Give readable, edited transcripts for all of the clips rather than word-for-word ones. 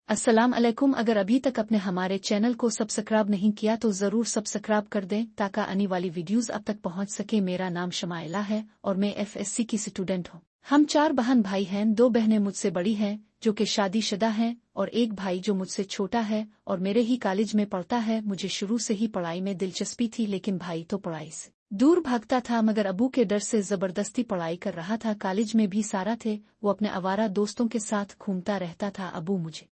अस्सलाम अलैकुम। अगर अभी तक अपने हमारे चैनल को सब्सक्राइब नहीं किया तो ज़रूर सब्सक्राइब कर दें ताकि आने वाली वीडियोस अब तक पहुंच सके। मेरा नाम शमाइला है और मैं एफएससी की स्टूडेंट हूं। हम 4 बहन भाई हैं। 2 बहनें मुझसे बड़ी हैं जो कि शादीशुदा हैं और एक भाई जो मुझसे छोटा है और मेरे ही कॉलेज में पढ़ता है। मुझे शुरू से ही पढ़ाई में दिलचस्पी थी, लेकिन भाई तो पढ़ाई से दूर भागता था, मगर अबू के डर से जबरदस्ती पढ़ाई कर रहा था। कॉलेज में भी सारा थे, वो अपने आवारा दोस्तों के साथ घूमता रहता था। अबू मुझे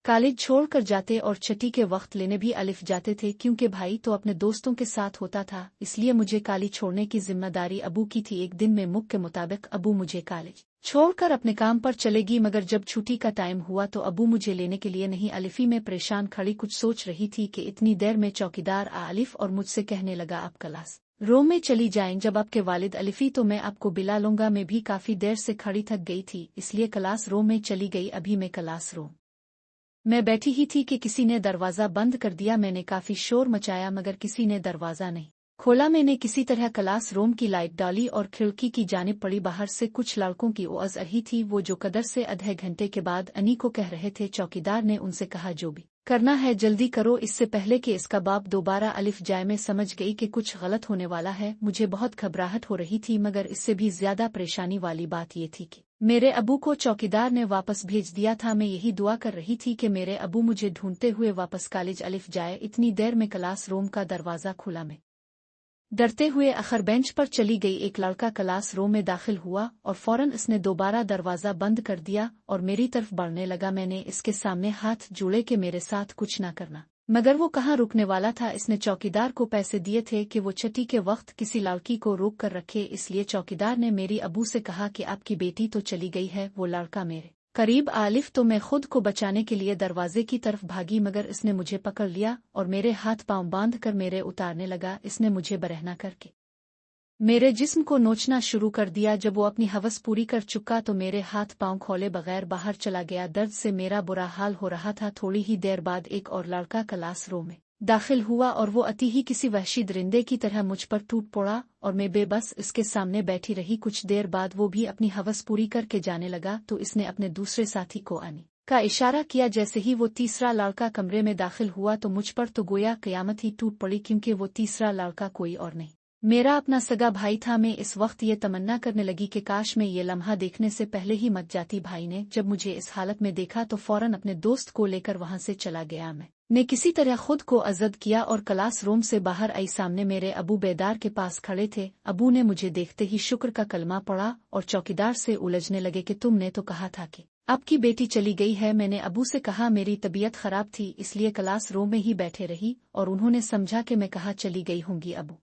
कॉलेज छोड़ कर जाते और छठी के वक्त लेने भी अलिफ जाते थे, क्योंकि भाई तो अपने दोस्तों के साथ होता था, इसलिए मुझे कॉलेज छोड़ने की जिम्मेदारी अबू की थी। एक दिन में मुख के मुताबिक अबू मुझे कॉलेज छोड़कर अपने काम पर चलेगी, मगर जब छुट्टी का टाइम हुआ तो अबू मुझे लेने के लिए नहीं। अलिफी में परेशान खड़ी कुछ सोच रही थी कि इतनी देर में चौकीदार अलिफ और मुझसे कहने लगा, आप क्लास रूम में चली जाएं। जब आपके वालिद अलिफी तो मैं आपको बिला लूंगा। मैं भी काफी देर से खड़ी थक गई थी, इसलिए क्लास रूम में चली गई। अभी मैं क्लास रूम मैं बैठी ही थी कि किसी ने दरवाजा बंद कर दिया। मैंने काफी शोर मचाया, मगर किसी ने दरवाजा नहीं खोला। मैंने किसी तरह क्लास रूम की लाइट डाली और खिड़की की जानिब पड़ी। बाहर से कुछ लड़कों की आवाज आ रही थी, वो जो कदर से आधे घंटे के बाद अनी को कह रहे थे। चौकीदार ने उनसे कहा, जो भी करना है जल्दी करो, इससे पहले कि इसका बाप दोबारा अलिफ जाए। मैं समझ गई कि कुछ गलत होने वाला है। मुझे बहुत घबराहट हो रही थी, मगर इससे भी ज्यादा परेशानी वाली बात ये थी कि मेरे अबू को चौकीदार ने वापस भेज दिया था। मैं यही दुआ कर रही थी कि मेरे अबू मुझे ढूंढते हुए वापस कॉलेज अलिफ जाए। इतनी देर में क्लास रूम का दरवाजा खुला। मैं डरते हुए आखिर बेंच पर चली गई। एक लड़का क्लास रूम में दाखिल हुआ और फौरन इसने दोबारा दरवाजा बंद कर दिया और मेरी तरफ बढ़ने लगा। मैंने इसके सामने हाथ जोड़े कि मेरे साथ कुछ ना करना, मगर वो कहाँ रुकने वाला था। इसने चौकीदार को पैसे दिए थे कि वो छठी के वक्त किसी लड़की को रोक कर रखे, इसलिए चौकीदार ने मेरी अबू से कहा कि आपकी बेटी तो चली गई है। वो लड़का मेरे करीब आलिफ तो मैं खुद को बचाने के लिए दरवाजे की तरफ भागी, मगर इसने मुझे पकड़ लिया और मेरे हाथ पांव बांध कर मेरे उतारने लगा। इसने मुझे बरहना करके मेरे जिस्म को नोचना शुरू कर दिया। जब वो अपनी हवस पूरी कर चुका तो मेरे हाथ पांव खोले बगैर बाहर चला गया। दर्द से मेरा बुरा हाल हो रहा था। थोड़ी ही देर बाद एक और लड़का क्लास रूम में दाखिल हुआ और वो अति ही किसी वहशी दरिंदे की तरह मुझ पर टूट पड़ा और मैं बेबस इसके सामने बैठी रही। कुछ देर बाद वो भी अपनी हवस पूरी करके जाने लगा तो इसने अपने दूसरे साथी को आने का इशारा किया। जैसे ही वो तीसरा लड़का कमरे में दाखिल हुआ तो मुझ पर तो गोया कयामत ही टूट पड़ी, क्योंकि वो तीसरा लड़का कोई और नहीं, मेरा अपना सगा भाई था। मैं इस वक्त ये तमन्ना करने लगी कि काश मैं ये लम्हा देखने से पहले ही मर जाती। भाई ने जब मुझे इस हालत में देखा तो फौरन अपने दोस्त को लेकर वहां से चला गया। मैंने किसी तरह खुद को आज़ाद किया और क्लास रूम से बाहर आई। सामने मेरे अबू बेदार के पास खड़े थे। अबू ने मुझे देखते ही शुक्र का कलमा पढ़ा और चौकीदार से उलझने लगे कि तुमने तो कहा था कि आपकी बेटी चली गई है। मैंने अबू से कहा मेरी तबीयत खराब थी, इसलिए क्लास रूम में ही बैठे रही और उन्होंने समझा कि मैं कहा चली गई होंगी। अबू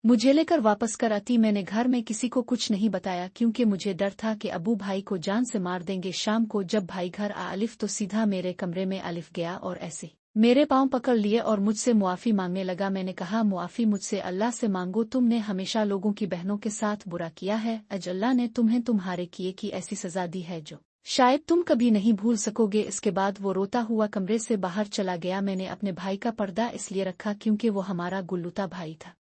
मुझे लेकर वापस कर आती। मैंने घर में किसी को कुछ नहीं बताया, क्योंकि मुझे डर था कि अबू भाई को जान से मार देंगे। शाम को जब भाई घर आ अलिफ तो सीधा मेरे कमरे में अलिफ गया और ऐसे मेरे पांव पकड़ लिए और मुझसे मुआफी मांगने लगा। मैंने कहा, मुआफी मुझसे अल्लाह से मांगो, तुमने हमेशा लोगों की बहनों के साथ बुरा किया है। अज अल्लाह ने तुम्हें तुम्हारे किए की ऐसी सजा दी है जो शायद तुम कभी नहीं भूल सकोगे। इसके बाद वो रोता हुआ कमरे से बाहर चला गया। मैंने अपने भाई का पर्दा इसलिए रखा क्योंकि वो हमारा गुल्लुता भाई था।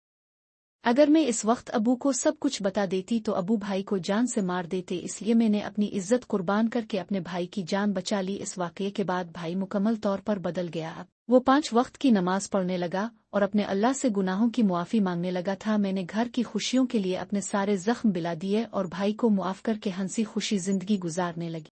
अगर मैं इस वक्त अबू को सब कुछ बता देती तो अबू भाई को जान से मार देते, इसलिए मैंने अपनी इज्जत कुर्बान करके अपने भाई की जान बचा ली। इस वाकये के बाद भाई मुकम्मल तौर पर बदल गया। अब वो 5 वक्त की नमाज पढ़ने लगा और अपने अल्लाह से गुनाहों की मुआफी मांगने लगा था। मैंने घर की खुशियों के लिए अपने सारे जख्म बिला दिए और भाई को मुआफ करके हंसी खुशी जिंदगी गुजारने लगी।